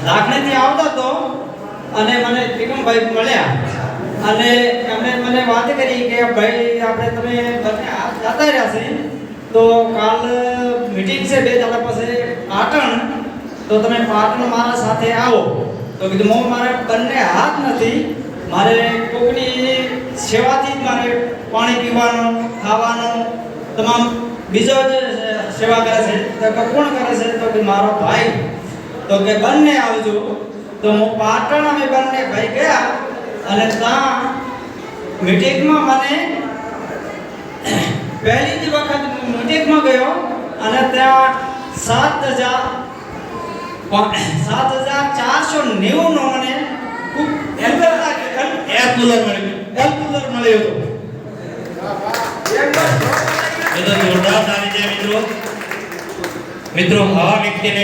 લાખણીથી આવતો તો અને મને ત્રિકમભાઈ મળ્યા અને એમણે મને વાત કરી કે ભાઈ આપણે તમે બંને જતા રહ્યા છે તો કાલ મીટિંગ છે 2 દાડા પછી પાટણ, તો તમે પાટણ મારા સાથે આવો. તો કીધું હું મારે બંને હાથ નથી, મારે કોકની સેવાથી જ મારે પાણી પીવાનું, ખાવાનું, તમામ બીજો જ સેવા કરે છે. તો કોણ કરે છે? તો કે મારો ભાઈ. તો કે બંને આવજો. તો હું પાટણ અમે બંને ભાઈ ગયા અને ત્યાં મીટિંગમાં મને પહેલી જ વખત મીટિંગમાં ગયો અને ત્યાં 7,490 નો મને ખૂબ એર કુલર મળ્યો હતો. જોરદાર તાળી છે મિત્રો. મિત્રો આવા વ્યક્તિને